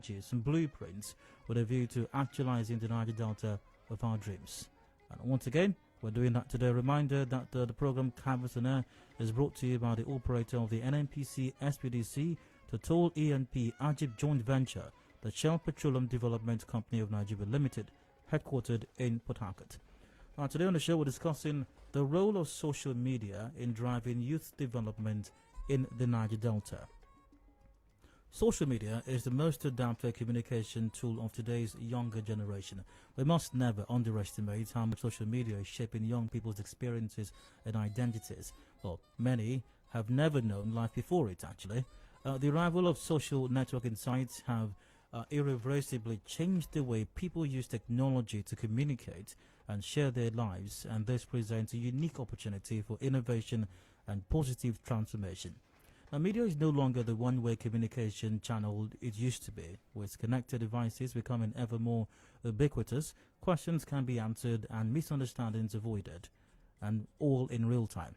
strategies and blueprints with a view to actualizing the Niger Delta of our dreams. And once again, we're doing that today. A reminder that the program Canvas on Air is brought to you by the operator of the NNPC SPDC, Total ENP Ajib Joint Venture, the Shell Petroleum Development Company of Nigeria Limited, headquartered in Port Harcourt. Today on the show, we're discussing the role of social media in driving youth development in the Niger Delta. Social media is the most adapted communication tool of today's younger generation. We must never underestimate how much social media is shaping young people's experiences and identities. Well, many have never known life before it, actually. The arrival of social networking sites have irreversibly changed the way people use technology to communicate and share their lives, and this presents a unique opportunity for innovation and positive transformation. Now, media is no longer the one-way communication channel it used to be. With connected devices becoming ever more ubiquitous, questions can be answered and misunderstandings avoided, and all in real time.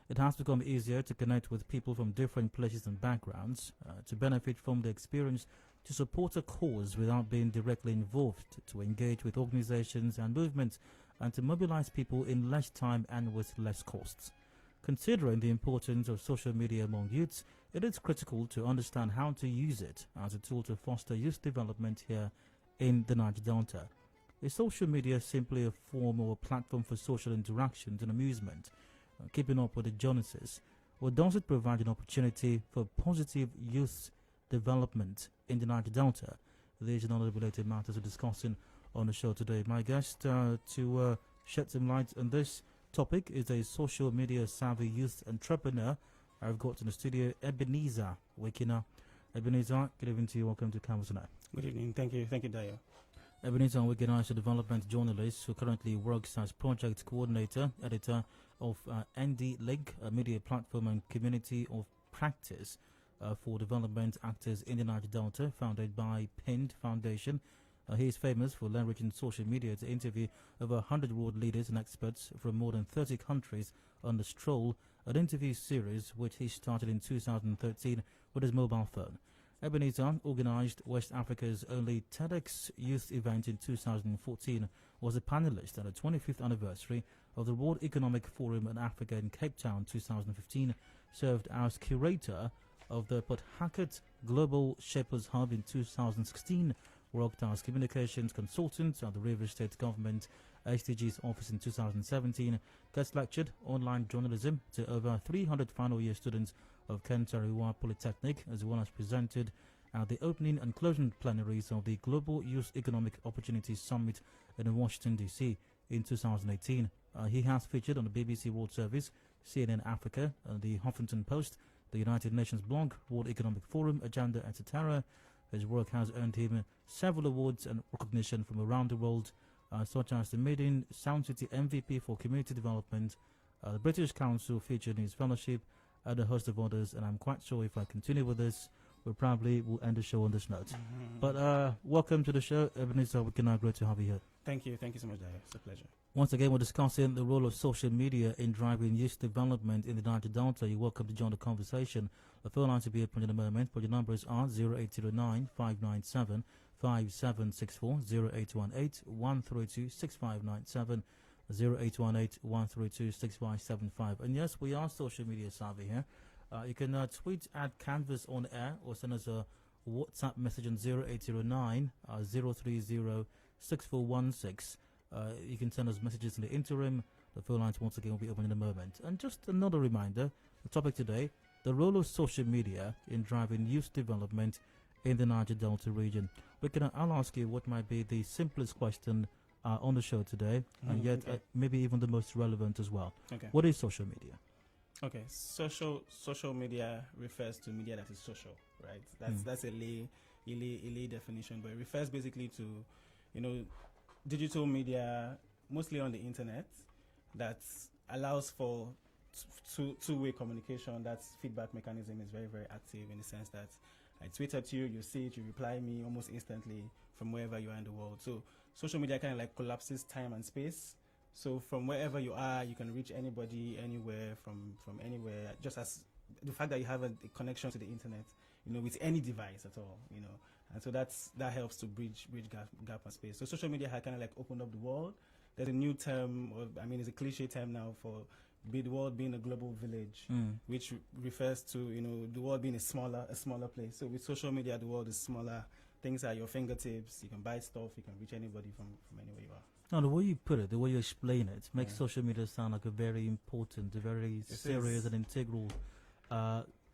It has become easier to connect with people from different places and backgrounds, to benefit from the experience, to support a cause without being directly involved, to engage with organizations and movements, and to mobilize people in less time and with less costs. Considering the importance of social media among youths, it is critical to understand how to use it as a tool to foster youth development here in the Niger Delta. Is social media simply a form or a platform for social interactions and amusement, keeping up with the Joneses, or does it provide an opportunity for positive youth development in the Niger Delta? These and other related matters we're discussing on the show today. My guest to shed some light on this topic is a social media savvy youth entrepreneur. I've got in the studio Ebenezar Wikina. Ebenezar, good evening to you. Welcome to Canvas on Air. Good evening. Thank you, Dayo. Ebenezar Wikina is a development journalist who currently works as project coordinator, editor of NDLink, a media platform and community of practice for development actors in the Niger Delta, founded by PIND Foundation. He is famous for leveraging social media to interview over 100 world leaders and experts from more than 30 countries on the Stroll, an interview series which he started in 2013 with his mobile phone. Ebenezar organized West Africa's only TEDx youth event in 2014, was a panelist at the 25th anniversary of the World Economic Forum in Africa in Cape Town 2015, served as curator of the Port Harcourt Global Shapers Hub in 2016, worked as communications consultant at the Rivers State Government SDG's office in 2017, guest lectured online journalism to over 300 final year students of Kentariwa Polytechnic, as well as presented at the opening and closing plenaries of the Global Youth Economic Opportunities Summit in Washington, D.C. in 2018. He has featured on the BBC World Service, CNN Africa, the Huffington Post, the United Nations blog, World Economic Forum, Agenda, etc. His work has earned him several awards and recognition from around the world, such as the Maiden Sound City MVP for Community Development, the British Council featured in his fellowship, and a host of others. And I'm quite sure if I continue with this, we probably will end the show on this note. But welcome to the show, Ebenezar Wikina. Great to have you here. Thank you so much, Dayo. It's a pleasure. Once again, we're discussing the role of social media in driving youth development in the Niger Delta. You're welcome to join the conversation. The phone lines will be open in a moment, but your numbers are 0809 597 5764, 0818 132 6597, 0818 132 6575. And yes, we are social media savvy here. You can tweet at Canvas on Air or send us a WhatsApp message on 0809 030 6416. You can send us messages in the interim. The phone lines once again will be open in a moment. And just another reminder, the topic today, the role of social media in driving youth development in the Niger Delta region. I'll ask you what might be the simplest question on the show today, and yet maybe even the most relevant as well. Okay. What is social media? Okay, social media refers to media that is social, right? That's a lay definition, but it refers basically to, digital media, mostly on the internet, that allows for two-way communication. That feedback mechanism is very, very active in the sense that I tweet at you, you see it, you reply me almost instantly from wherever you are in the world. So social media kind of like collapses time and space. So from wherever you are, you can reach anybody, anywhere, from anywhere, just as the fact that you have a connection to the internet, with any device at all, And so that helps to bridge gap and space. So social media has kind of like opened up the world. There's a new term, it's a cliche term now for the world being a global village, which refers to the world being a smaller place. So with social media, the world is smaller. Things are at your fingertips. You can buy stuff. You can reach anybody from anywhere you are. Now, the way you put it, the way you explain it, makes social media sound like a very important, a very serious and integral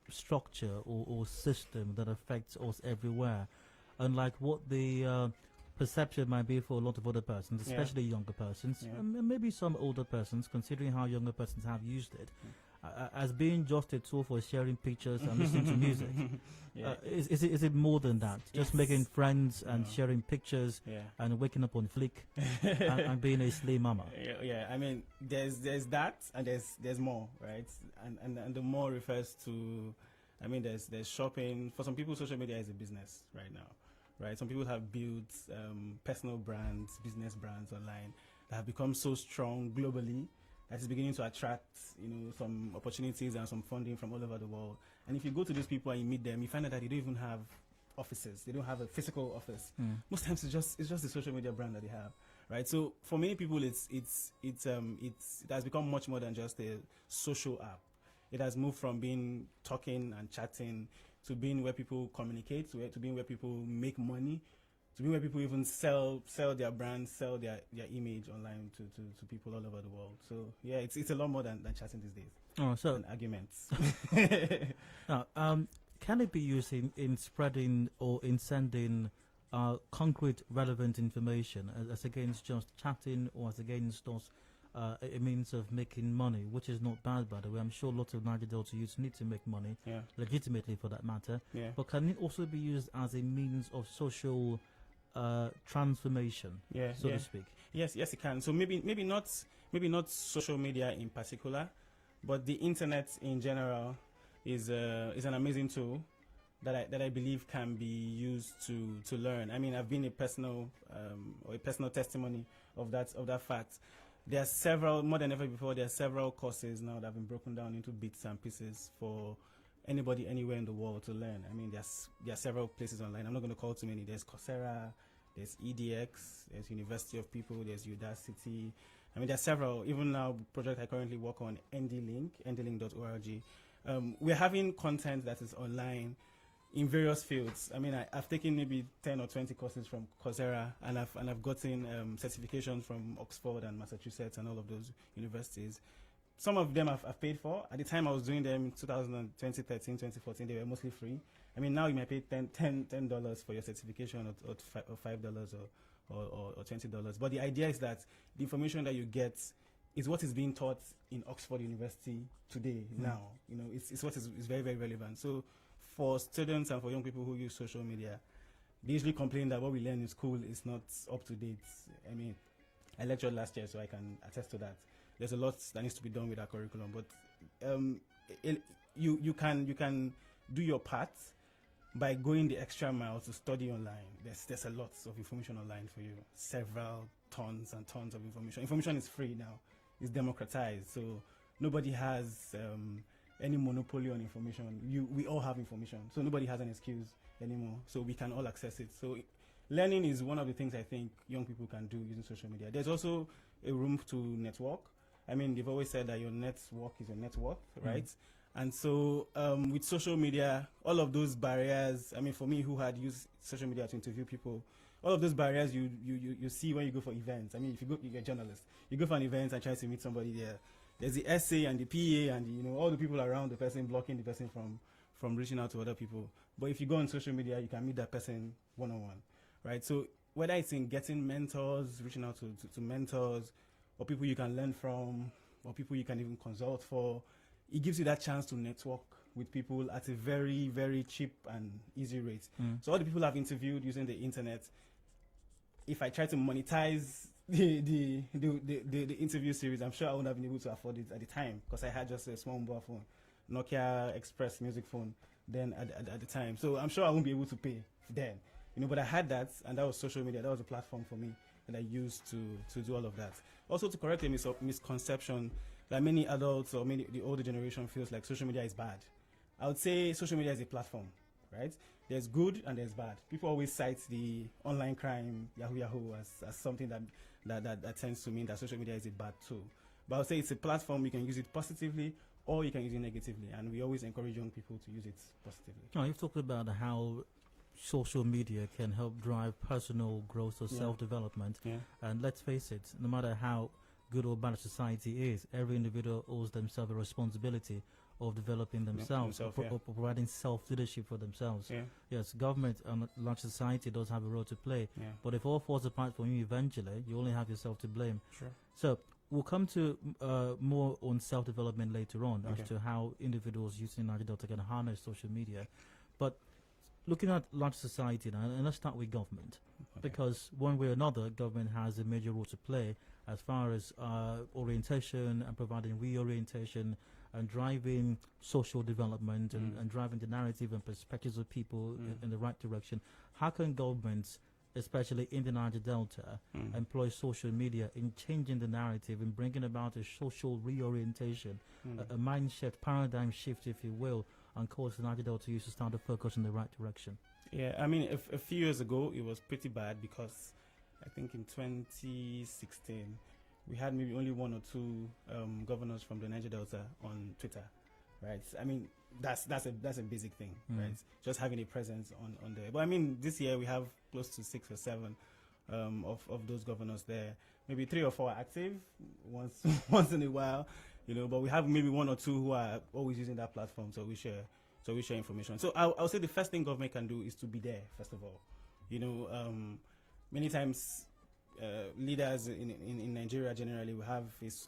structure or system that affects us everywhere. Unlike what the perception might be for a lot of other persons, especially younger persons, and maybe some older persons, considering how younger persons have used it, as being just a tool for sharing pictures and listening to music. Is it more than that? Just making friends and sharing pictures and waking up on flick and being a slay mama. Yeah. I mean, there's that and there's more, right? And the more refers to, I mean, there's shopping. For some people, social media is a business right now, right? Some people have built personal brands, business brands online that have become so strong globally that is beginning to attract, some opportunities and some funding from all over the world. And if you go to these people and you meet them, you find out that they don't even have offices. They don't have a physical office. Most times it's just the social media brand that they have, right? So for many people, it has become much more than just a social app. It has moved from being talking and chatting to being where people communicate, to being where people make money, to be where people even sell their brands, sell their image online to people all over the world. So yeah, it's a lot more than chatting these days. Oh, so and arguments. Now, can it be used in spreading or in sending concrete, relevant information as against just chatting or as against us a means of making money, which is not bad, by the way. I'm sure lots of Nigeria Delta youths need to make money, legitimately for that matter. Yeah. But can it also be used as a means of social transformation, so to speak? Yes, it can. So maybe not social media in particular, but the internet in general is an amazing tool that I believe can be used to learn. I mean, I've been a personal testimony of that fact. There are several, more than ever before, there are several courses now that have been broken down into bits and pieces for anybody anywhere in the world to learn. I mean, there are several places online. I'm not going to call too many. There's Coursera, there's EDX, there's University of People, there's Udacity. I mean, there are several. Even now, project I currently work on, NDLink.org. We're having content that is online in various fields. I mean, I've taken maybe 10 or 20 courses from Coursera, and I've gotten certifications from Oxford and Massachusetts and all of those universities. Some of them I've paid for. At the time I was doing them in 2013, 2014, they were mostly free. I mean, now you might pay $10 for your certification or $5 or $20. But the idea is that the information that you get is what is being taught in Oxford University today, now. It's what is very, very relevant. So for students and for young people who use social media, they usually complain that what we learn in school is not up to date. I mean, I lectured last year, so I can attest to that. There's a lot that needs to be done with our curriculum, but you can do your part by going the extra mile to study online. There's a lot of information online for you, several tons and tons of information. Information is free now. It's democratized, so nobody has any monopoly on information. We all have information, so nobody has an excuse anymore. So we can all access it. So learning is one of the things I think young people can do using social media. There's also a room to network. I mean, they've always said that your network is your net worth, right? And so with social media, all of those barriers, I mean, for me who had used social media to interview people, all of those barriers you see when you go for events. I mean, if you're a journalist, you go for an event and try to meet somebody there. There's the essay and the PA and all the people around the person blocking the person from reaching out to other people. But if you go on social media, you can meet that person one-on-one, right? So whether it's in getting mentors, reaching out to mentors, or people you can learn from, or people you can even consult for, it gives you that chance to network with people at a very, very cheap and easy rate. So all the people I've interviewed using the internet, if I try to monetize the interview series, I'm sure I wouldn't have been able to afford it at the time because I had just a small mobile phone, Nokia Express music phone then at the time. So I'm sure I won't be able to pay then, but I had that, and that was social media. That was a platform for me that I used to do all of that. Also, to correct a misconception that many adults or the older generation feels like social media is bad. I would say social media is a platform. right? There's good and there's bad. People always cite the online crime, Yahoo as something that tends to mean that social media is a bad tool. But I'll say it's a platform. You can use it positively or you can use it negatively, and we always encourage young people to use it positively. Now, you've talked about how social media can help drive personal growth or self-development. Yeah. And let's face it, no matter how good or bad a society is, every individual owes themselves a responsibility of developing themselves, or providing self-leadership for themselves. Yeah. Yes, government and large society does have a role to play, but if all falls apart for you eventually, you only have yourself to blame. Sure. So we'll come to more on self-development later on as to how individuals using Nigeria Delta can harness social media. But looking at large society now, and let's start with government, because one way or another, government has a major role to play as far as orientation and providing reorientation and driving social development and driving the narrative and perspectives of people in the right direction. How can governments, especially in the Niger Delta, employ social media in changing the narrative and bringing about a social reorientation, a mind shift, paradigm shift, if you will, and cause the Niger Delta used to start to focus in the right direction? Yeah, I mean, a few years ago, it was pretty bad because I think in 2016, we had maybe only one or two governors from the Niger Delta on Twitter, right? I mean, that's a basic thing, right? Just having a presence on there. But I mean, this year we have close to 6 or 7 of those governors there. Maybe 3 or 4 are active once in a while, you know. But we have maybe 1 or 2 who are always using that platform, so we share information. So I'll say the first thing government can do is to be there, first of all. You know, many times leaders in Nigeria generally will have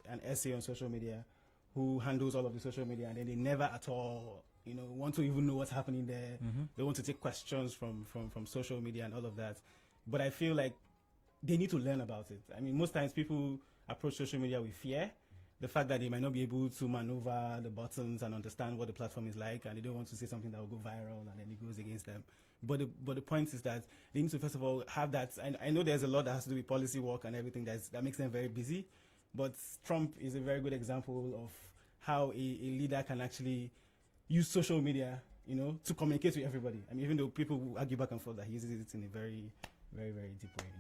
an essay on social media who handles all of the social media, and then they never at all, you know, want to even know what's happening there. They want to take questions from social media and all of that. But I feel like they need to learn about it. I mean, most times people approach social media with fear. The fact that they might not be able to maneuver the buttons and understand what the platform is like, and they don't want to say something that will go viral and then it goes against them. But the point is that they need to first of all have that. I know there's a lot that has to do with policy work and everything that makes them very busy. But Trump is a very good example of how a leader can actually use social media, you know, to communicate with everybody. I mean, even though people argue back and forth that he uses it in a very, very, very deep way, you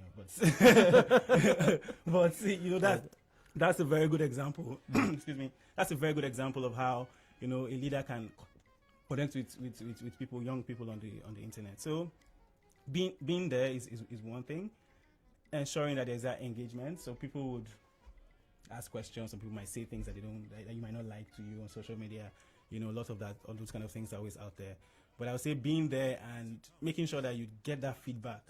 know. But you know, that's a very good example. Excuse me. That's a very good example of how, you know, a leader can connect with people, young people on the internet. So being there is one thing. Ensuring that there's that engagement, so people would ask questions. Some people might say things that that you might not like to you on social media. You know, a lot of that, all those kind of things are always out there. But I would say being there and making sure that you get that feedback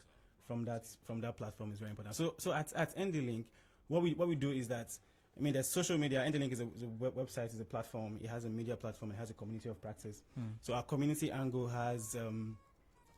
from that platform is very important. So at NDLink, what we do is that, I mean, there's social media. NDLink is a website, is a platform. It has a media platform. It has a community of practice. So our community angle has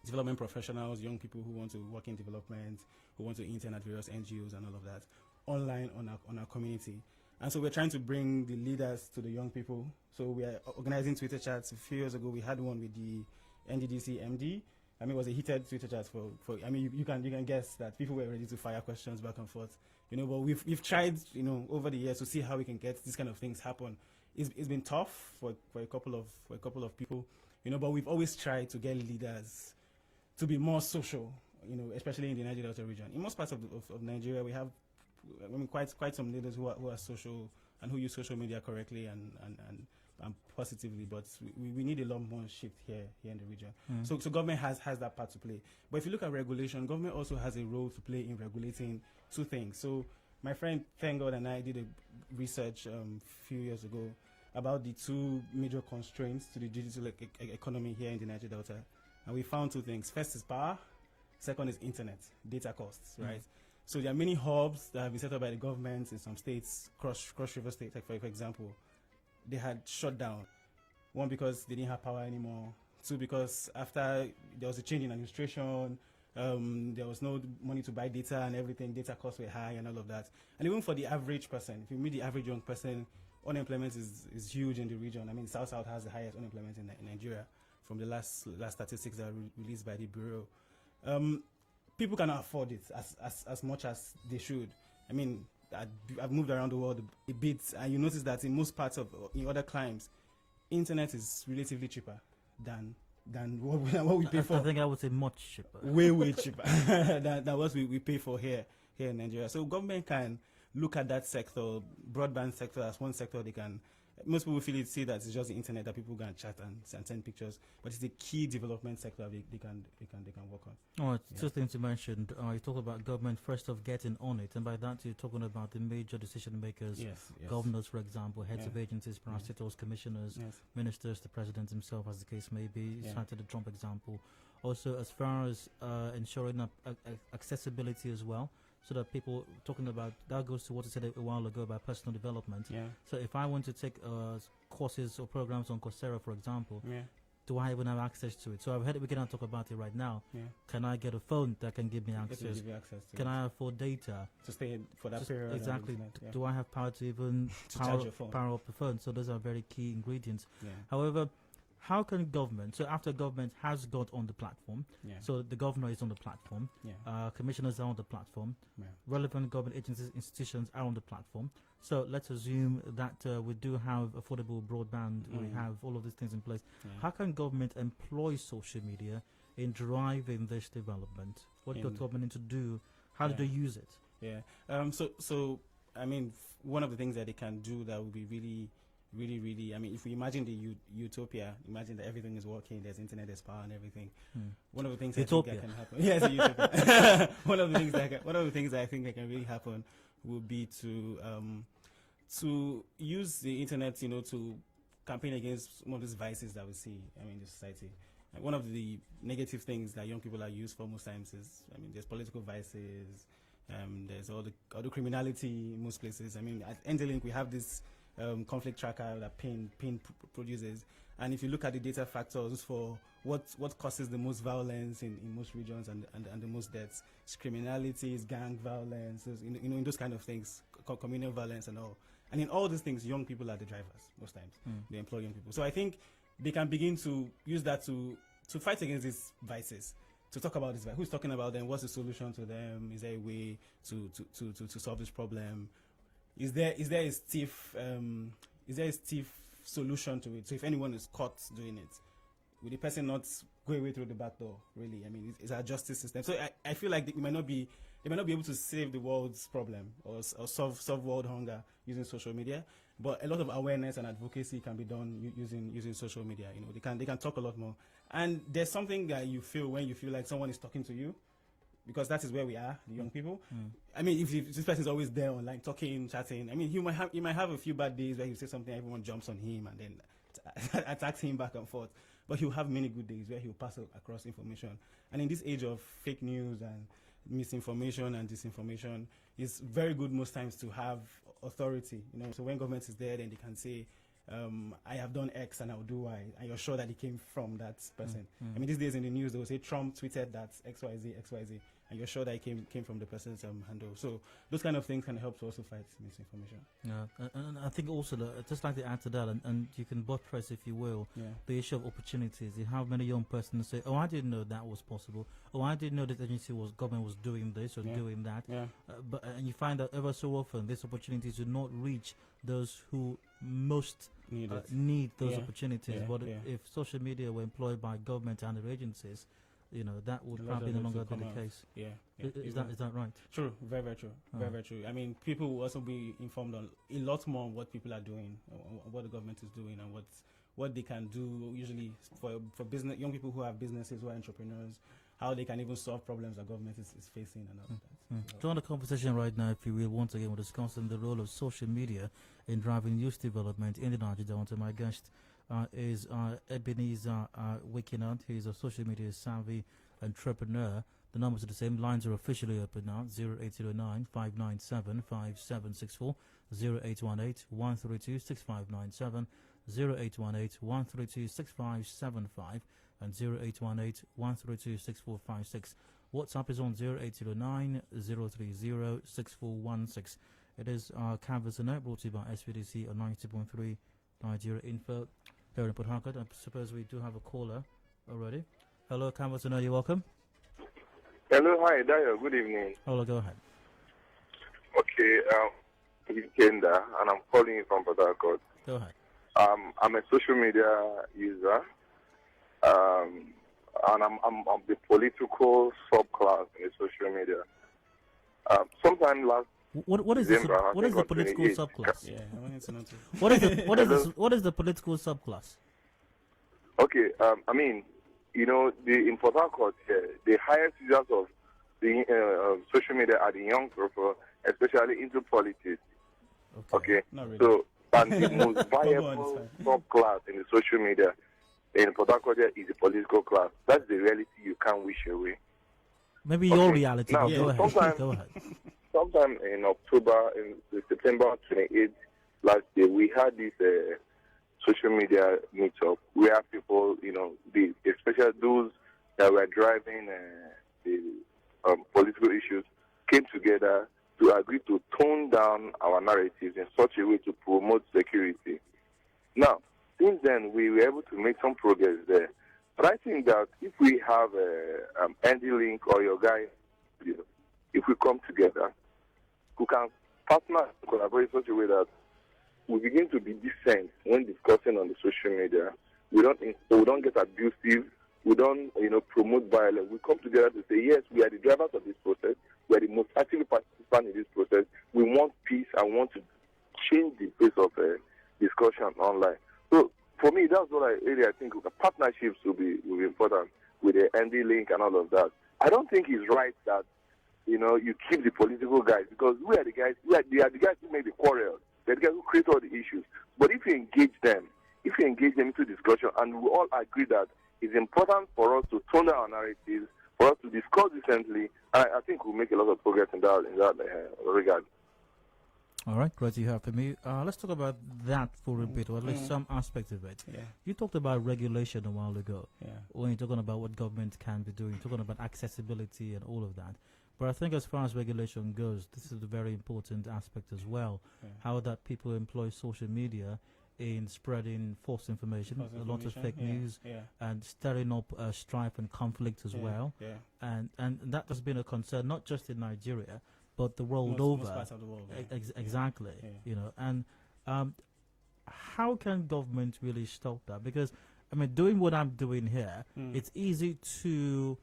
development professionals, young people who want to work in development, who want to intern at various NGOs and all of that, online on our community. And so we're trying to bring the leaders to the young people. So we are organizing Twitter chats. A few years ago, we had one with the NDDC MD. I mean, it was a heated Twitter chat for I mean, you can guess that people were ready to fire questions back and forth. You know, but we've tried, you know, over the years to see how we can get these kind of things happen. It's been tough for a couple of people, you know, but we've always tried to get leaders to be more social, you know, especially in the Nigeria Delta region. In most parts of Nigeria, we have, I mean, quite some leaders who are social and who use social media correctly and positively, but we need a lot more shift here in the region. So government has that part to play. But if you look at regulation, government also has a role to play in regulating 2 things. So my friend Thank God and I did a research a few years ago about the 2 major constraints to the digital economy here in the Nigeria Delta, and we found 2 things. First is power. Second is internet, data costs, right? So there are many hubs that have been set up by the government in some states, Cross River State, like for example. They had shut down. 1, because they didn't have power anymore. 2, because after there was a change in administration, there was no money to buy data and everything. Data costs were high and all of that. And even for the average person, if you meet the average young person, unemployment is huge in the region. I mean, South has the highest unemployment in Nigeria from the last statistics that were released by the Bureau. People cannot afford it as much as they should. I mean, I've moved around the world a bit, and you notice that in most parts in other climes, internet is relatively cheaper than than what we pay for. I think I would say much cheaper. Way cheaper than what we pay for here in Nigeria. So government can look at that sector, broadband sector, as one sector they can. Most people see that it's just the internet that people can chat and send pictures, but it's a key development sector they can work on. All right, two things you mentioned. You talk about government first of getting on it, and by that you're talking about the major decision makers, yes. governors, for example, heads of agencies, parastatals, commissioners, ministers, the president himself, as the case may be. Cited the Trump example. Also, as far as ensuring accessibility as well. So that people talking about that goes to what I said a while ago about personal development. Yeah. So if I want to take courses or programs on Coursera, for example, Yeah. do I even have access to it? So I've heard we cannot talk about it right now. Yeah. Can I get a phone that can give me access? Give you access to Can it. I afford data To stay for that period? Exactly. Yeah. Do I have power to even To charge your phone? power up the phone? So those are very key ingredients. Yeah. However, how can government, so after government has got on the platform, so the governor is on the platform, commissioners are on the platform, relevant government agencies, institutions are on the platform. So let's assume that we do have affordable broadband, we have all of these things in place. How can government employ social media in driving this development? What does government need to do? How do they use it? Yeah. So I mean, one of the things that they can do that would be really, I mean, if we imagine the utopia, imagine that everything is working, there's internet, there's power and everything. One of the things I think that can happen. Yes, a utopia. one of the things that I think that can really happen would be to use the internet, to campaign against some of these vices that we see, in the society. And one of the negative things that young people are used for most times is, there's political vices, there's all the criminality in most places. At NDLink we have this conflict tracker that PIND produces, and if you look at the data factors for what causes the most violence in most regions and the most deaths, it's criminality, it's gang violence, in those kind of things, communal violence and all. And in all these things, young people are the drivers most times. They employ young people. So I think they can begin to use that to fight against these vices. To talk about this, who's talking about them? What's the solution to them? Is there a way to solve this problem? Is there a stiff solution to it? So if anyone is caught doing it, will the person not go away through the back door? Really, it's our justice system. So I feel like they might not be able to save the world's problem or solve world hunger using social media. But a lot of awareness and advocacy can be done using social media. They can talk a lot more. And there's something that you feel when you feel like someone is talking to you, because that is where we are, the young people. If this person is always there online, talking, chatting, he might have a few bad days where he say something, everyone jumps on him and then attacks him back and forth. But he'll have many good days where he'll pass across information. And in this age of fake news and misinformation and disinformation, it's very good most times to have authority. So when government is there, then they can say, I have done X and I'll do Y, and you're sure that it came from that person. These days in the news, they will say Trump tweeted that XYZ, and you're sure that it came from the person's handle. So those kind of things can help to also fight misinformation. Yeah, and I think also, just like to add to that, and you can buttress, if you will, the issue of opportunities. You have many young persons say, I didn't know that was possible. I didn't know this government was doing this or doing that. And you find that ever so often, these opportunities do not reach those who most need those opportunities. But if social media were employed by government and other agencies, that would probably no longer be the case. Is that right? True, very, very true. Very, very true. People will also be informed on a lot more on what people are doing, what the government is doing, and what they can do. Usually for business, young people who have businesses, who are entrepreneurs, how they can even solve problems that government is facing and all that. Join the conversation right now, if you will. Once again, we're discussing the role of social media in driving youth development in the Nigeria Delta. My guest is Ebenezar Wikina. He's a social media savvy entrepreneur. The numbers are the same. Lines are officially open now. 0809 597 5764, 0818 132 6597, 0818 132 6575, and 0818 132 6456. WhatsApp is on 0809 030 6416. It is Canvas and Note, brought to you by SPDC on 90.3 Nigeria Info here in Port Harcourt. I suppose we do have a caller already. Hello, Canvas and Note, you're welcome. Hello, hi, Dayo. Good evening. Hello, go ahead. Okay, it's Kenda, and I'm calling you from Port Harcourt. Go ahead. I'm a social media user. and I'm of the political subclass in the social media. Sometime last what is December, what is the political subclass? Yeah, I wanted to know too. What is the political subclass? Okay, I mean, in Port Harcourt, the highest users of the social media are the young people, especially into politics. Okay, really. So and the most viable subclass in the social media in Port Harcourt is the political class. That's the reality you can't wish away. Maybe your reality. Now, go ahead. Sometime in October, in September 28th last year, we had this social media meetup where people, especially those that were driving the political issues, came together to agree to tone down our narratives in such a way to promote security. Now, since then, we were able to make some progress there. But I think that if we have NDLink or your guy, if we come together, we can partner and collaborate in such a way that we begin to be decent when discussing on the social media. We don't get abusive. We don't, promote violence. We come together to say, yes, we are the drivers of this process. We are the most active participants in this process. We want peace and want to change the pace of discussion online. So for me, that's what I think partnerships will be important with the NDLink and all of that. I don't think it's right that you keep the political guys, because they are the guys who make the quarrels. They're the guys who create all the issues. But if you engage them into discussion, and we all agree that it's important for us to tone down our narratives, for us to discuss decently, and I think we'll make a lot of progress in that regard. All right, great to hear from you. Let's talk about that for a bit, or at least some aspect of it. Yeah. You talked about regulation a while ago. Yeah. When you're talking about what government can be doing, talking about accessibility and all of that. But I think as far as regulation goes, this is a very important aspect as well. Yeah. How that people employ social media in spreading false information, a lot of fake news, and stirring up strife and conflict as well. Yeah. And that has been a concern, not just in Nigeria, but the world over. Most parts of the world. Exactly. Yeah. And how can government really stop that? Because, doing what I'm doing here, it's easy to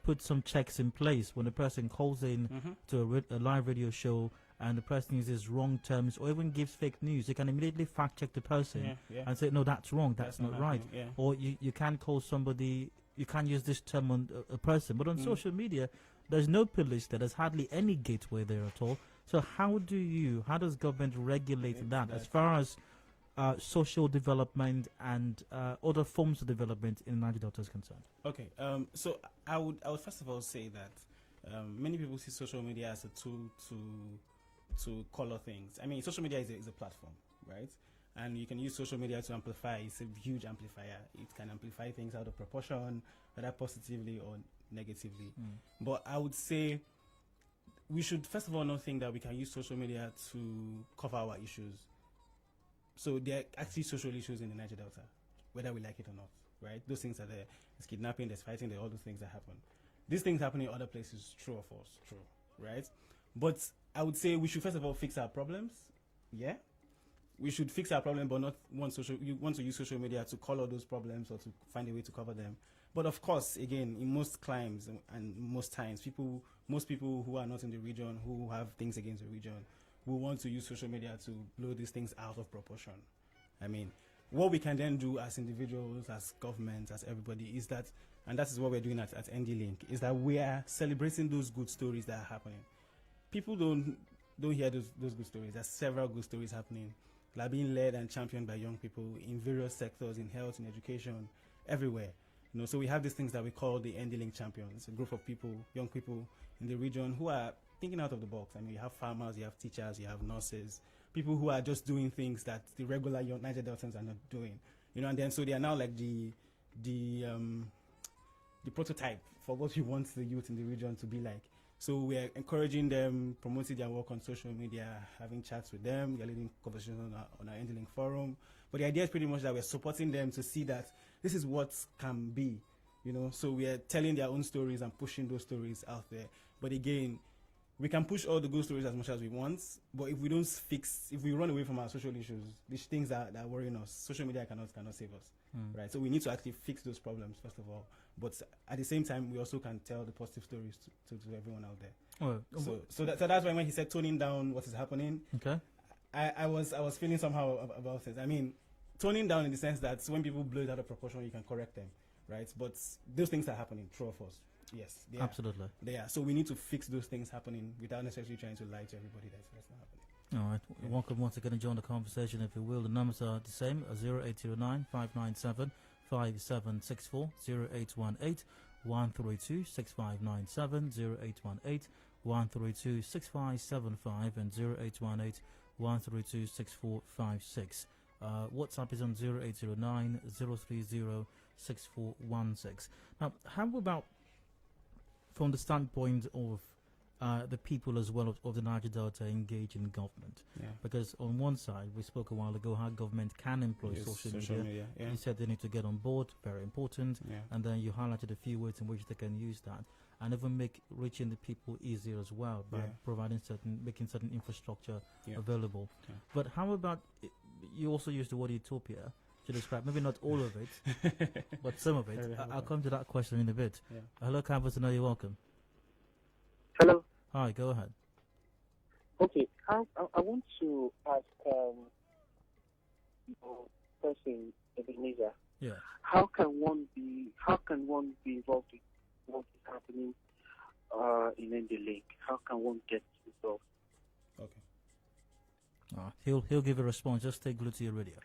put some checks in place when a person calls in to a live radio show and the person uses wrong terms or even gives fake news. You can immediately fact check the person and say, no, that's wrong, that's not right. Yeah. Or you can call somebody, you can't use this term on a person. But on social media, there's no police there, there's hardly any gateway there at all. So how does government regulate that as far as social development and other forms of development in Nigeria Delta is concerned? Okay, so I would first of all say that many people see social media as a tool to color things. Social media is a platform, right? And you can use social media to amplify. It's a huge amplifier. It can amplify things out of proportion, whether positively or negatively. But I would say we should first of all not think that we can use social media to cover our issues. So there are actually social issues in the Niger Delta, whether we like it or not, right? Those things are there. There's kidnapping, there's fighting, there are all those things that happen. These things happen in other places, true or false, true, right? But I would say we should first of all fix our problems. Yeah, we should fix our problem, but not want to use social media to color those problems or to find a way to cover them. But of course, again, in most climes and most times, most people who are not in the region, who have things against the region, will want to use social media to blow these things out of proportion. What we can then do as individuals, as governments, as everybody is that, and that is what we're doing at NDLink, is that we are celebrating those good stories that are happening. People don't hear those good stories. There's several good stories happening that are being led and championed by young people in various sectors, in health, in education, everywhere. So we have these things that we call the NDLink champions, a group of people, young people in the region who are thinking out of the box. You have farmers, you have teachers, you have nurses, people who are just doing things that the regular young Niger Deltans are not doing. And then so they are now like the prototype for what we want the youth in the region to be like. So we are encouraging them, promoting their work on social media, having chats with them, we are leading conversations on our NDLink forum. But the idea is pretty much that we're supporting them to see that this is what can be, So we are telling their own stories and pushing those stories out there. But again, we can push all the good stories as much as we want, but if we don't if we run away from our social issues, these things that are worrying us, social media cannot save us, right? So we need to actually fix those problems first of all. But at the same time, we also can tell the positive stories to everyone out there. So that's why when he said toning down what is happening, okay, I was feeling somehow about it. I mean, toning down in the sense that when people blow it out of proportion, you can correct them, right? But those things are happening, true of us. Yes, they absolutely. They are. So we need to fix those things happening without necessarily trying to lie to everybody that's not happening. All right. Yeah. Welcome once again to join the conversation, if you will. The numbers are the same: 0809 597 5764, 0818 132 6597, 0818 132 6575, and 0818 132 6456. WhatsApp is on 0809 030 6416. Now, how about from the standpoint of the people as well of the Niger Delta engage in government? Yeah. Because on one side, we spoke a while ago how government can employ social media. Yeah. You said they need to get on board, very important. Yeah. And then you highlighted a few ways in which they can use that, and even make reaching the people easier as well by making certain infrastructure available. Yeah. But how about, you also used the word utopia to describe, maybe not all of it, but some of it. I'll come to that question in a bit. Yeah. Hello, campus, and you're welcome. Hello. Hi, go ahead. Okay, I want to ask person Ebenezar. Yeah. How can one be involved in what is happening in NDLink? How can one get involved? Okay. He'll give a response. Just stay glued to your radio.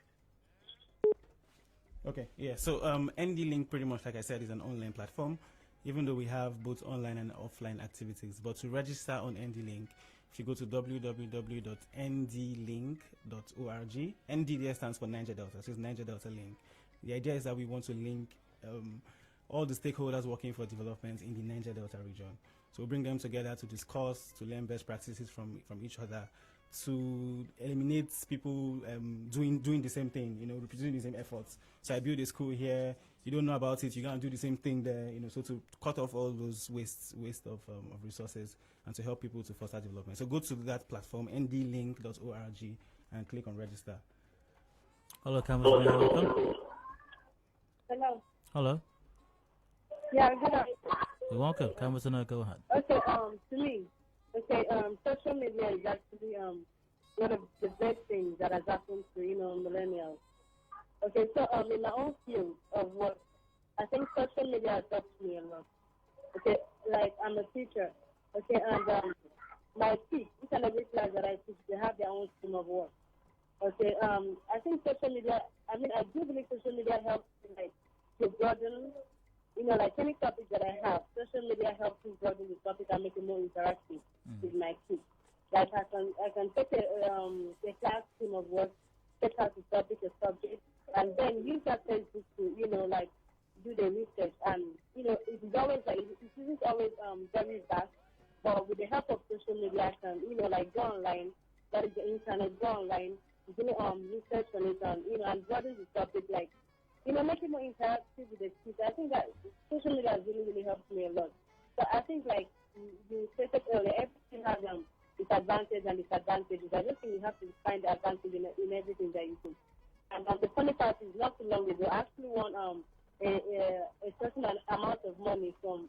Okay. Yeah. So NDLink, pretty much like I said, is an online platform. Even though we have both online and offline activities. But to register on NDLink, if you go to www.ndlink.org, ND there stands for Niger Delta, so it's Niger Delta Link. The idea is that we want to link all the stakeholders working for development in the Niger Delta region. So we bring them together to discuss, to learn best practices from each other, to eliminate people doing the same thing, representing the same efforts. So I build a school here, you don't know about it, you're going to do the same thing there, so to cut off all those waste of resources and to help people to foster development. So go to that platform, ndlink.org, and click on register. Hello, campus, welcome. Hello. Hello. Yeah, hello. You're welcome. Campus, go ahead. Okay, to me, social media is actually one of the best things that has happened to, millennials. Okay, so in my own field of work, I think social media has helped me a lot. Okay, like I'm a teacher. Okay, and my kids, each and every class that I teach, they have their own stream of work. Okay, I think social media, I do believe social media helps to broaden, like any topic that I have, social media helps me broaden the topic and make it more interactive with my kids. Like I can take a class stream of work, take out the topic, a subject, and then use that Facebook to, do the research. And, it is always it isn't always very vast, but with the help of social media, I can, go online, that is the internet, go online, do research on it, and broaden the topic, make it more interactive with the kids. I think that social media has really, really helped me a lot. So I think, you stated earlier, everything has its advantages and disadvantages. I just think you have to find the advantage in everything that you do. And the funny part is, not too long ago, I actually won a certain amount of money from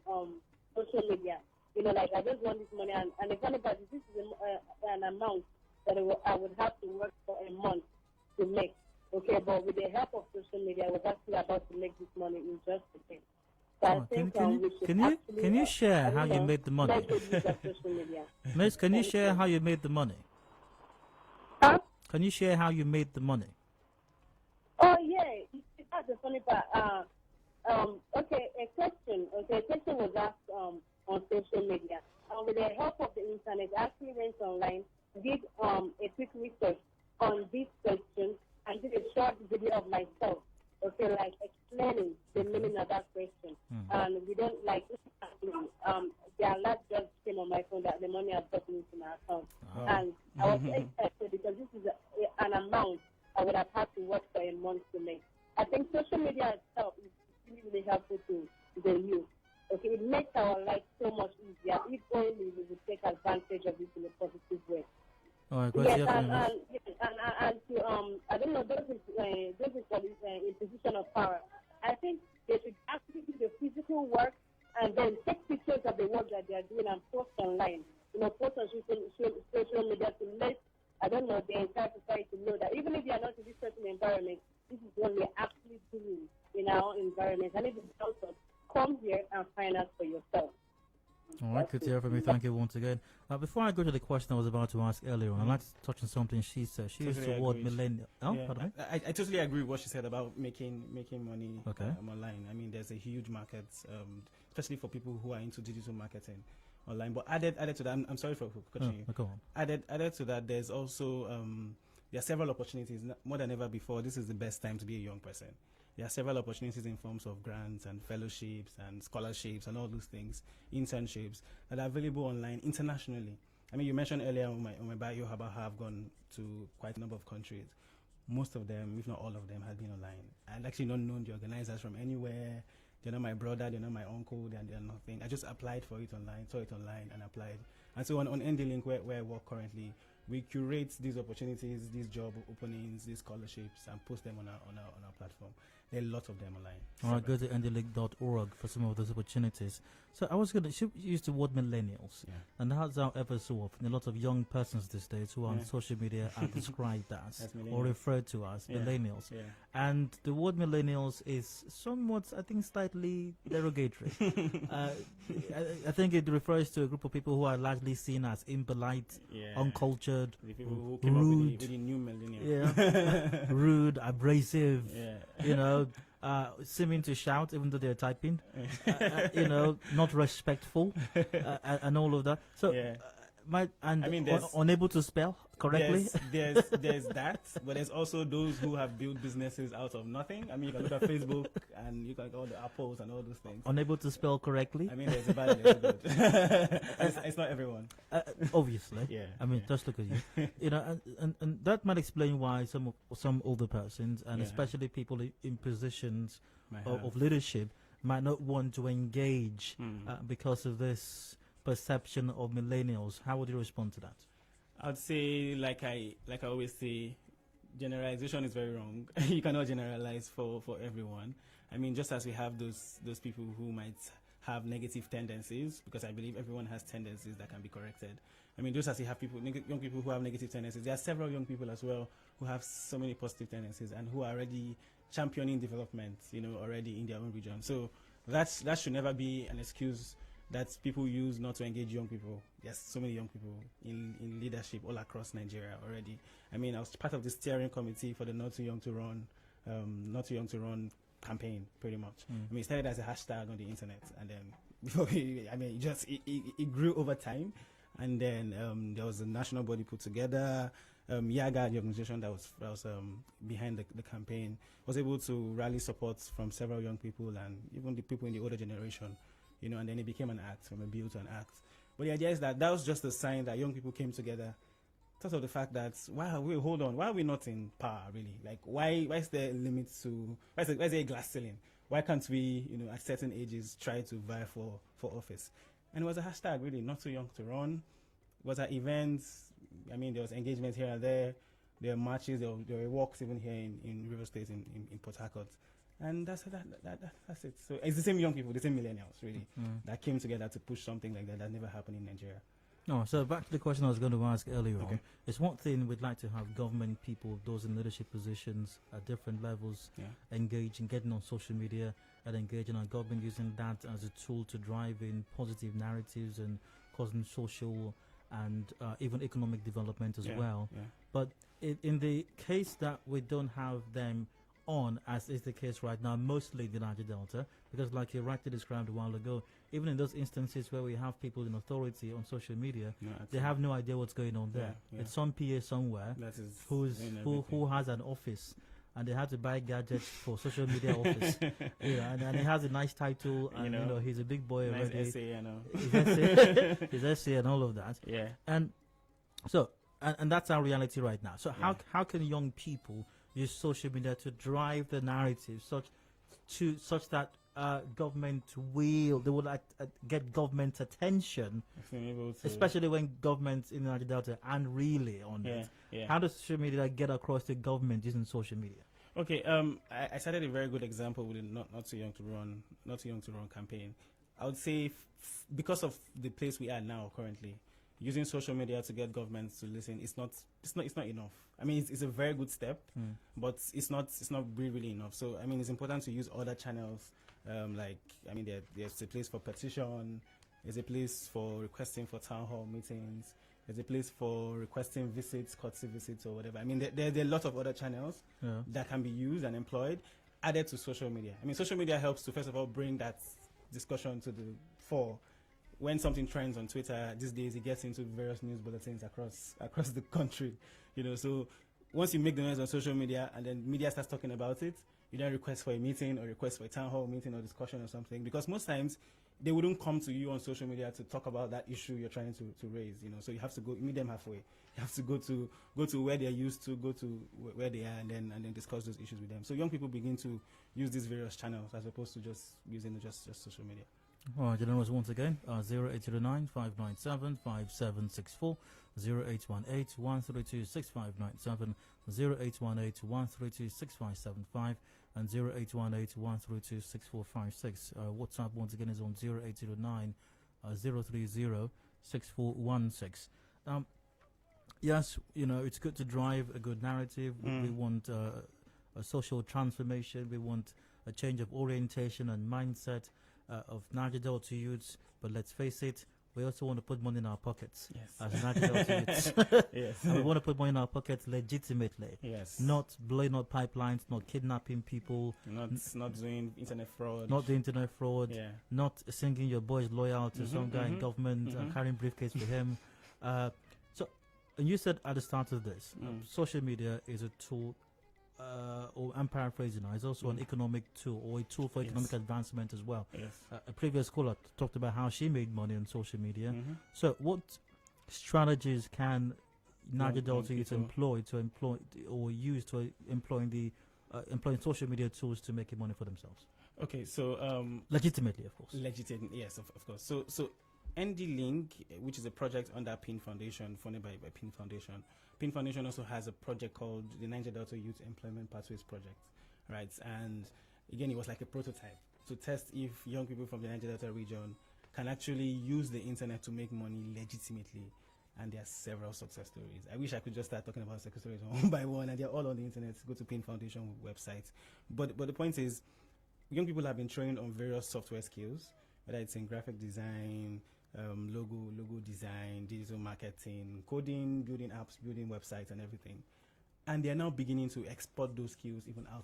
social media. I just won this money, and the funny part is, this is an amount that I would have to work for a month to make. Okay, but with the help of social media, I was actually about to make this money in just a day. So I think can you share how you made the money? Miss, can you share how you made the money? Huh? Can you share how you made the money? Oh yeah, that's the funny part. Okay, a question was asked on social media. With the help of the internet, I actually went online, did a quick research on this question, and did a short video of myself. Okay, explaining the meaning of that question. And we don't the alert just came on my phone that the money has gotten into my account. And I was excited because this is an amount I would have had to work for a month to make. I think social media itself is really, really helpful to the youth. Okay, it makes our life so much easier if only we would take advantage of it in a positive way. All right, Yes, and to I don't know, those is in position of power. I think they should actually do the physical work and then take pictures of the work that they are doing and post online. Post on social media to let, I don't know, the entire society know that even if they are not in this certain environment, this is what we are actually doing in our own environment. And if it's also, come here and find out for yourself. All right, good to hear from you. Thank you once again. Before I go to the question I was about to ask earlier on, I'd like to touch on something she said. She used the word millennial. Oh, yeah. I totally agree with what she said about making money online. I mean, there's a huge market, especially for people who are into digital marketing online. But added to that, I'm sorry for cutting you. Go on. Added to that, there's also there are several opportunities. More than ever before, this is the best time to be a young person. There are several opportunities in forms of grants and fellowships and scholarships and all those things, internships that are available online internationally. I mean, you mentioned earlier on my bio about how I've gone to quite a number of countries. Most of them, if not all of them, have been online. I'd actually not known the organizers from anywhere. They're not my brother, they're not my uncle, they're nothing. I just applied for it online, saw it online, and applied. And so on NDLink, where I work currently, we curate these opportunities, these job openings, these scholarships, and post them on our platform. There are lots of them online. All right, go to ndlink.org for some of those opportunities. So I was going to use the word millennials, and that's how ever so often a lot of young persons these days who are on social media are described as or referred to as millennials. Yeah. And the word millennials is somewhat, I think, slightly derogatory. I think it refers to a group of people who are largely seen as impolite, uncultured, the people who came rude, up with the new millennium. Rude, abrasive, seeming to shout even though they're typing, not respectful, and all of that. So, unable to spell correctly. There's that, but there's also those who have built businesses out of nothing. I mean, you can look at Facebook and you can look at all the Apples and all those things. Unable to spell correctly. I mean, there's a bad and there's a good. It's not everyone. Obviously. Yeah. I mean, just look at you. And that might explain why some older persons, and especially people in positions of leadership, might not want to engage because of this perception of millennials. How would you respond to that? I'd say, like I always say, generalization is very wrong. You cannot generalize for everyone. I mean, just as we have those people who might have negative tendencies, because I believe everyone has tendencies that can be corrected. I mean, just as you have young people who have negative tendencies, there are several young people as well who have so many positive tendencies and who are already championing development, already in their own region. So that should never be an excuse that people use not to engage young people. There's so many young people in leadership all across Nigeria already. I mean, I was part of the steering committee for the Not Too Young to Run campaign, pretty much. I mean, it started as a hashtag on the internet, and then it grew over time, and then there was a national body put together. Yaga, the organization that was behind the campaign, was able to rally support from several young people and even the people in the older generation. And then it became an act, from a bill to an act. But the idea is that was just a sign that young people came together because of the fact that, why are we not in power, really? Like, why is there a limit to, why is there a glass ceiling? Why can't we, at certain ages, try to vie for office? And it was a hashtag, really, Not Too Young to Run. It was at events. I mean, there was engagement here and there. There were marches, there were walks even here in River State, in Port Harcourt. And that's it. So it's the same young people, the same millennials, really, that came together to push something like that never happened in Nigeria. No, so back to the question I was going to ask earlier on. It's one thing we'd like to have government people, those in leadership positions at different levels, engage in getting on social media and engaging our government, using that as a tool to drive in positive narratives and causing social and even economic development as well. Yeah. But in the case that we don't have them on, as is the case right now, mostly the Niger Delta, because like you rightly described a while ago, even in those instances where we have people in authority on social media, they have no idea what's going on there. It's some PA somewhere who has an office, and they have to buy gadgets for social media office. And he has a nice title, and he's a big boy nice already. Essay, his essay and all of that. Yeah. And so, and that's our reality right now. So how can young people use social media to drive the narrative such that government will, they would get government attention, especially when governments in Nigeria Delta aren't really on it. Yeah. How does social media get across to government using social media? Okay, I started a very good example with a not too young to run campaign. I would say because of the place we are now currently, using social media to get governments to listen, it's not enough. I mean, it's a very good step, but it's not really enough. So I mean, it's important to use other channels. There's a place for petition, there's a place for requesting for town hall meetings, there's a place for requesting visits, courtesy visits or whatever. I mean, there are a lot of other channels that can be used and employed, added to social media. I mean, social media helps to, first of all, bring that discussion to the fore. When something trends on Twitter these days, it gets into various news bulletins across the country. So once you make the noise on social media and then media starts talking about it, you then request for a meeting or request for a town hall meeting or discussion or something, because most times they wouldn't come to you on social media to talk about that issue you're trying to raise. So you have to meet them halfway. You have to go to where they're used to, go to where they are, and then discuss those issues with them. So young people begin to use these various channels as opposed to just using just social media. All right, generals, once again, 0809 597 5764, 0818 132 6597, 0818 132 6575, and 0818 132 6456. WhatsApp, once again, is on 0809 030 6416. Yes, it's good to drive a good narrative. We want a social transformation. We want a change of orientation and mindset of Nigeria Delta youths, but let's face it, we also want to put money in our pockets. Yes. As Nigeria Delta youths. Yes. And we want to put money in our pockets legitimately. Yes. Not blowing up pipelines, not kidnapping people. Not doing internet fraud. Not doing internet fraud. Yeah. Not singing your boys loyal to some guy in government and carrying briefcase for him. And you said at the start of this, social media is a tool, or I'm paraphrasing now, it's also an economic tool, or a tool for economic advancement as well. Yes. A previous caller talked about how she made money on social media. So what strategies can Nigeria Delta youth employ or use to employing social media tools to make money for themselves? Okay, so legitimately, of course. Legitimate, yes, of course. So NDLink, which is a project under PIND Foundation, funded by PIND Foundation. PIND Foundation also has a project called the Nigeria Delta Youth Employment Pathways Project, right? And again, it was like a prototype to test if young people from the Nigeria Delta region can actually use the internet to make money legitimately. And there are several success stories. I wish I could just start talking about success stories one by one, and they're all on the internet. Go to PIND Foundation website. But the point is, young people have been trained on various software skills, whether it's in graphic design, logo design, digital marketing, coding, building apps, building websites, and everything. And they are now beginning to export those skills even out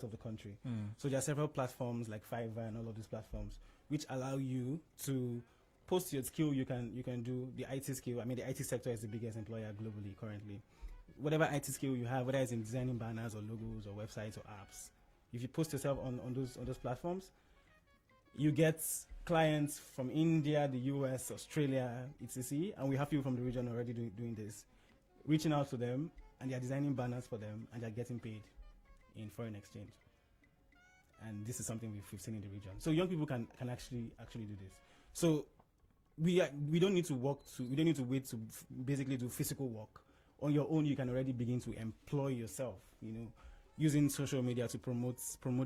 of the country. So there are several platforms like Fiverr and all of these platforms which allow you to post your skill. You can do the IT skill. I mean, the IT sector is the biggest employer globally currently. Whatever IT skill you have, whether it's in designing banners or logos or websites or apps, if you post yourself on those platforms, you get clients from India, the US, Australia, etc. And we have people from the region already doing this, reaching out to them, and they are designing banners for them, and they are getting paid in foreign exchange. And this is something we've seen in the region. So young people can actually do this. So we don't need to wait to basically do physical work. On your own, you can already begin to employ yourself, using social media to promote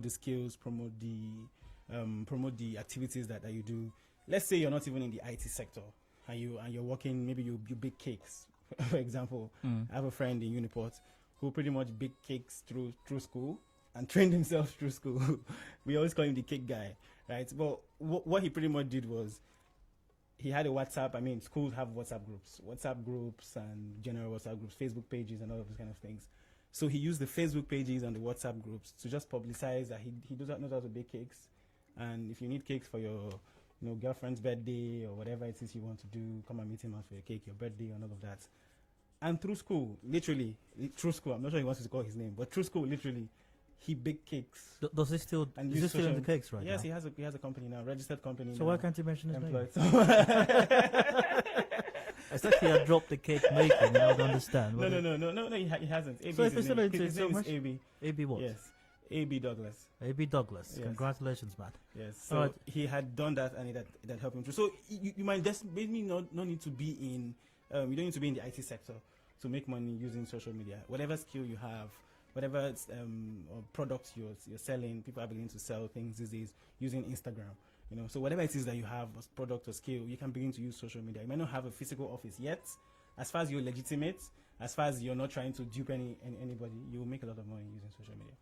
the skills, promote the activities that you do. Let's say you're not even in the IT sector and you're working, maybe you bake cakes, for example. I have a friend in Uniport who pretty much baked cakes through school and trained himself through school. We always call him the cake guy, right? But what he pretty much did was he had a WhatsApp. I mean, schools have WhatsApp groups and general WhatsApp groups, Facebook pages and all of those kind of things. So he used the Facebook pages and the WhatsApp groups to just publicize that he knows how to bake cakes. And if you need cakes for your girlfriend's birthday or whatever it is you want to do, come and meet him out for your cake, your birthday, and all of that. And through school, literally, I'm not sure he wants to call his name, but through school, literally, he baked cakes. Does he still in the cakes right now? Yes, he has a company now, registered company. So why can't you mention his name? I said he had dropped the cake making, and I would understand. No, he hasn't. AB so if he's still into his name so much, is AB. AB what? Yes. A.B. Douglas. A.B. Douglas. Yes. Congratulations, man. Yes. So he had done that, and that helped him through. So you might just maybe not need to be in. You don't need to be in the IT sector to make money using social media. Whatever skill you have, whatever or product you're selling, people are beginning to sell things these days using Instagram. So whatever it is that you have, as product or skill, you can begin to use social media. You might not have a physical office yet. As far as you're legitimate, as far as you're not trying to dupe anybody, you will make a lot of money using social media.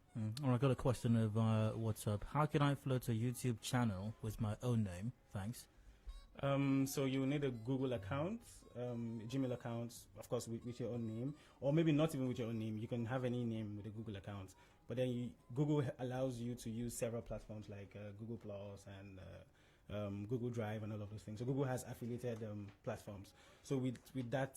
All right, I got a question of WhatsApp. How can I float a YouTube channel with my own name? Thanks. So you need a Google account, Gmail account, of course, with your own name, or maybe not even with your own name. You can have any name with a Google account, but then Google allows you to use several platforms like Google Plus and Google Drive and all of those things. So Google has affiliated platforms. So with that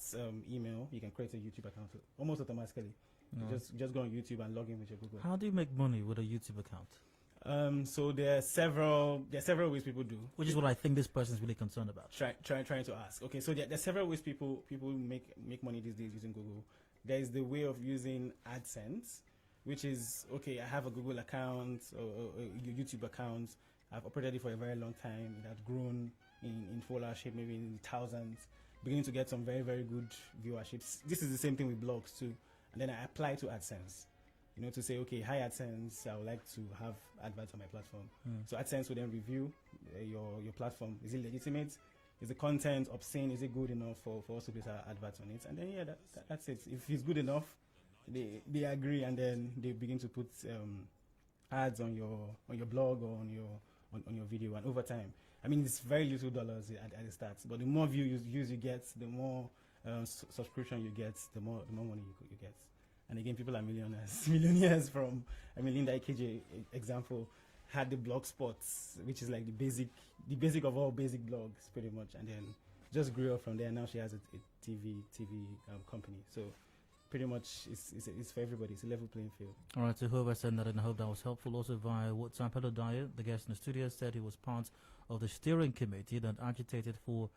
email, you can create a YouTube account almost automatically. No. Just go on YouTube and log in with your Google. How do you make money with a YouTube account? So there are several ways people do. Which is what I think this person is really concerned about. Trying to ask. Okay, so there are several ways people make money these days using Google. There is the way of using AdSense, which is, okay, I have a Google account or a YouTube account. I've operated it for a very long time. It has grown in followership, maybe in the thousands, beginning to get some very, very good viewerships. This is the same thing with blogs too. And then I apply to AdSense, to say, okay, hi AdSense, I would like to have adverts on my platform. So AdSense will then review your platform. Is it legitimate? Is the content obscene? Is it good enough for us to place our adverts on it? And then, that's it. If it's good enough, they agree, and then they begin to put ads on your blog or on your video. And over time, I mean, it's very little dollars at the start, but the more views you get, the more subscription you get, the more money you get. And again, people are millionaires from, Linda Ikeje example had the blog spots, which is like the basic of all basic blogs pretty much, and then just grew up from there. Now she has a TV company. So pretty much it's for everybody. It's a level playing field. All right, so whoever said that, and I hope that was helpful. Also via WhatsApp, Hello Diet, the guest in the studio, said he was part of the steering committee that agitated for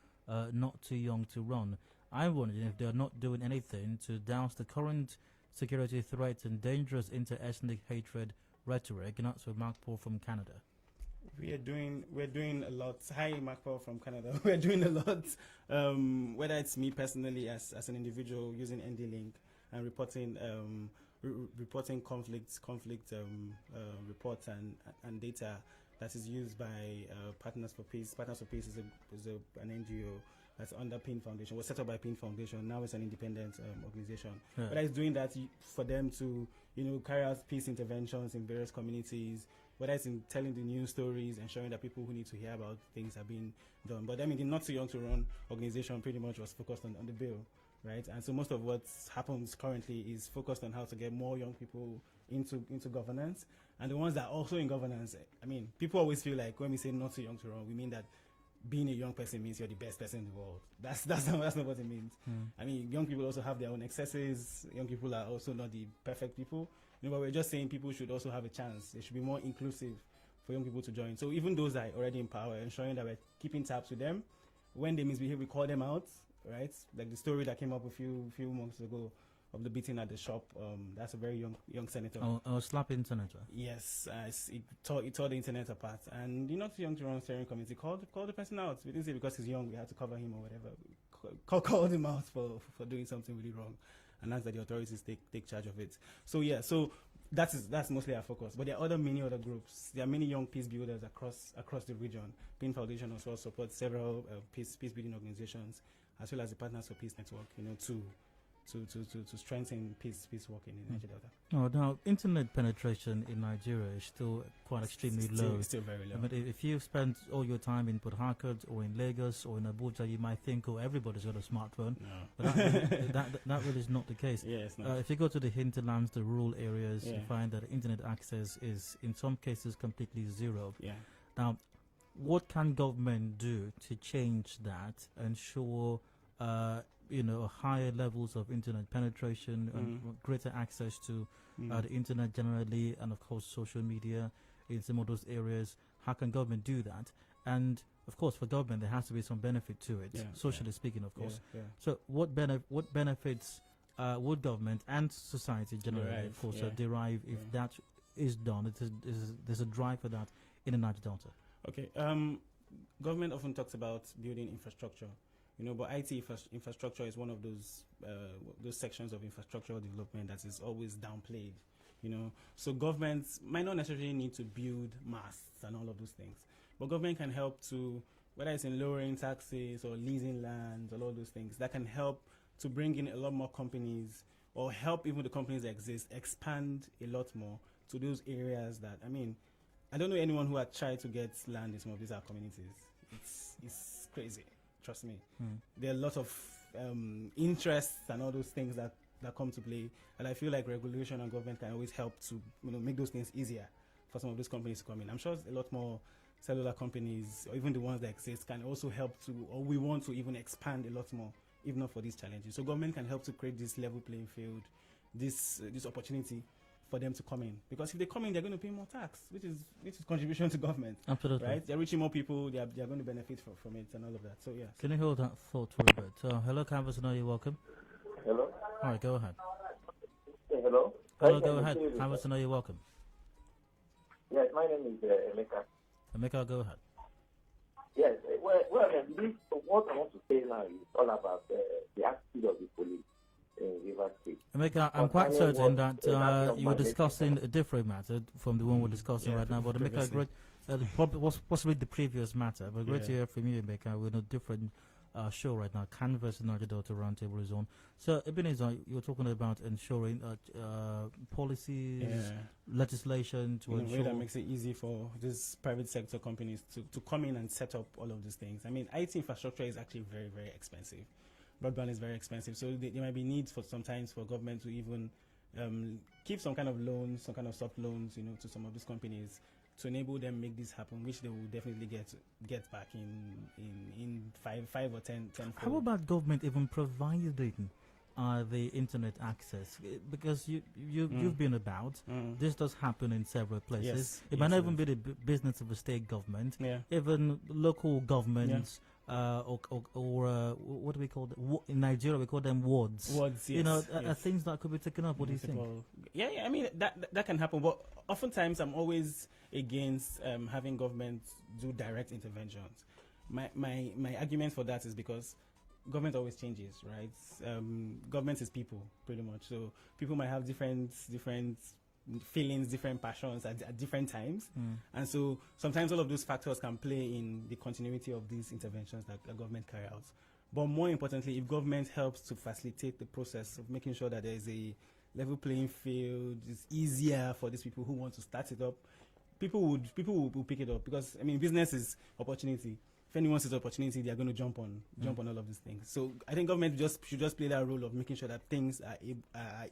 not too young to run. I'm wondering if they're not doing anything to douse the current security threats and dangerous inter-ethnic hatred rhetoric. And that's with Mark Paul from Canada. We're doing a lot. Hi, Mark Paul from Canada. We're doing a lot. Whether it's me personally as an individual using NDLink and reporting conflict reports and data that is used by Partners for Peace. Partners for Peace is an NGO that's under PIND Foundation. Was set up by PIND Foundation. Now it's an independent organization. Yeah. But it's doing that for them to carry out peace interventions in various communities. Whether it's in telling the news stories, ensuring that people who need to hear about things are being done. But the Not Too Young to Run organization pretty much was focused on the bill, right? And so most of what happens currently is focused on how to get more young people into governance. And the ones that are also in governance, people always feel like when we say not too young to run, we mean that being a young person means you're the best person in the world. That's not what it means. Young people also have their own excesses. Young people are also not the perfect people. But we're just saying people should also have a chance. It should be more inclusive for young people to join. So even those that are already in power, ensuring that we're keeping tabs with them. When they misbehave, we call them out, right? Like the story that came up a few months ago of the beating at the shop. That's a very young senator. Oh, slapping senator. Yes, it tore the internet apart. And the Not Too Young to Run steering committee called the person out. We didn't say because he's young we had to cover him or whatever. We called him out for doing something really wrong, and asked that the authorities take charge of it. So that's mostly our focus. But there are many other groups. There are many young peace builders across the region. PIND Foundation also supports several peace building organizations, as well as the Partners for Peace network. To strengthen peace working in Nigeria Delta. Now internet penetration in Nigeria is still quite extremely low. It's still very low. If you've spent all your time in Port Harcourt or in Lagos or in Abuja, you might think, everybody's got a smartphone. No. But that really is not the case. Yeah, it's not. If you go to the hinterlands, the rural areas, you find that internet access is in some cases completely zero. Yeah. Now, what can government do to change that, ensure higher levels of internet penetration and greater access to the internet generally, and of course social media in some of those areas? How can government do that? And of course, for government, there has to be some benefit to it, socially speaking, of course. So what benefits would government and society generally, of course, derive if that is done. There's a drive for that in the Niger Delta. Okay. Government often talks about building infrastructure, but IT infrastructure is one of those sections of infrastructural development that is always downplayed. So governments might not necessarily need to build masts and all of those things, but government can help to, whether it's in lowering taxes or leasing lands, all those things that can help to bring in a lot more companies, or help even the companies that exist expand a lot more to those areas that, I don't know anyone who had tried to get land in some of these our communities. It's crazy, trust me. There are a lot of interests and all those things that come to play, and I feel like regulation and government can always help to make those things easier for some of those companies to come in. I'm sure a lot more cellular companies, or even the ones that exist, can also help to, or we want to even expand a lot more, if not for these challenges. So government can help to create this level playing field, this opportunity for them to come in, because if they come in, they're going to pay more tax, which is contribution to government. Absolutely, right? They're reaching more people. They're going to benefit from it and all of that. So yeah. Can you hold that thought for a bit? Hello, Canvas. Now you're welcome. Hello. All right, go ahead. Hello. Hello, go ahead. Canvas. Now you're welcome. Yes, my name is Emeka. Emeka, go ahead. Yes. What I want to say now is all about the attitude of the police in River State. Emeka, I'm quite certain that you were discussing a different matter from the one we're discussing right now. But Emeka, great, possibly the previous matter, but great to hear from you, Emeka. We're in a different show right now. Canvas and Niger Delta Roundtable is on. So, Ebenezar, you were talking about ensuring policies, legislation to ensure. In a way that makes it easy for these private sector companies to come in and set up all of these things. IT infrastructure is actually very, very expensive. Broadband is very expensive, so there might be needs for sometimes for government to even give some kind of loans, some kind of soft loans, to some of these companies to enable them make this happen, which they will definitely get back in five or 10. How about government even providing the internet access? Because you've been about. This does happen in several places. Yes, it might not even be the business of a state government. Even local governments. Or what do we call them? In Nigeria, we call them wards. Wards, yes. Are things that could be taken up. What do you think? Yeah, that can happen. But oftentimes, I'm always against having government do direct interventions. My argument for that is because government always changes, right? Government is people, pretty much. So people might have different feelings, different passions at different times, and so sometimes all of those factors can play in the continuity of these interventions that the government carry out. But more importantly, if government helps to facilitate the process of making sure that there is a level playing field, it's easier for these people who want to start it up, people will pick it up, because business is opportunity. If anyone sees opportunity, they are going to jump on all of these things. So I think government should just play that role of making sure that things are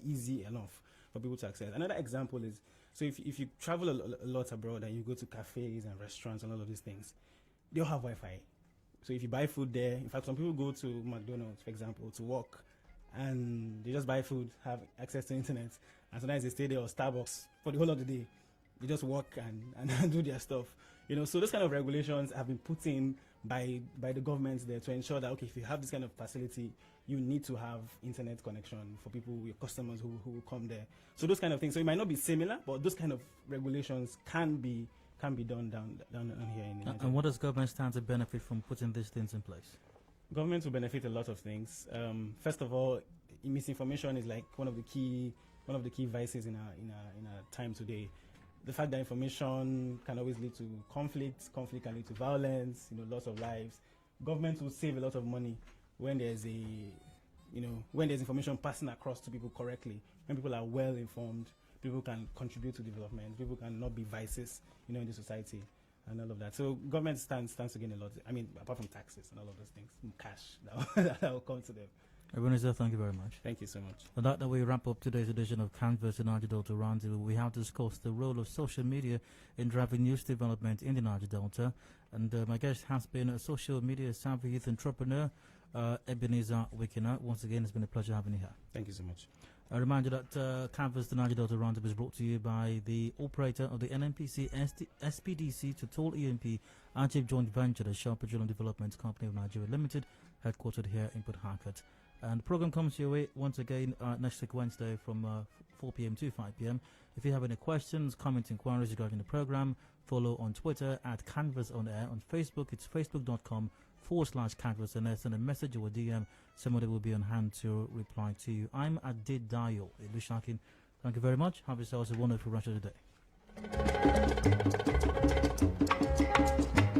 easy enough for people to access. Another example is, so if you travel a lot abroad and you go to cafes and restaurants and all of these things, they all have Wi-Fi. So if you buy food there, in fact, some people go to McDonald's, for example, to work, and they just buy food, have access to internet, and sometimes they stay there, or Starbucks for the whole of the day. They just work and do their stuff. So those kind of regulations have been put in by the government there to ensure that, okay, if you have this kind of facility, you need to have internet connection for people, your customers who will come there. So those kind of things. So it might not be similar, but those kind of regulations can be done down here in Nigeria. And what does government stand to benefit from putting these things in place? Government will benefit a lot of things. First of all, misinformation is like one of the key vices in our time today. The fact that information can always lead to conflict can lead to violence, loss of lives. Government will save a lot of money when there's information passing across to people correctly. When people are well informed, people can contribute to development. People can not be vices, in the society and all of that. So government stands to gain a lot. Apart from taxes and all of those things, cash that will come to them. Ebenezar, thank you very much. Thank you so much. And that we wrap up today's edition of Canvas and Niger Delta Roundtable. We have discussed the role of social media in driving news development in the Niger Delta. And my guest has been a social media savvy youth entrepreneur, Ebenezar Wikina. Once again, it's been a pleasure having you here. Thank you so much. A reminder that Canvas the Niger Delta Roundtable is brought to you by the operator of the NNPC SPDC to Toll EMP Ajib Joint Venture, the Shell Petroleum Development Company of Nigeria Limited, headquartered here in Port Harcourt. And the program comes your way once again next week Wednesday from 4 p.m. to 5 p.m. If you have any questions, comments, inquiries regarding the program, follow on Twitter at Canvas On Air. On Facebook, it's facebook.com/Canvas On Air. Send a message or a DM. Somebody will be on hand to reply to you. I'm Adedayo Ilushakin. Thank you very much. Have yourselves a wonderful rest of the day.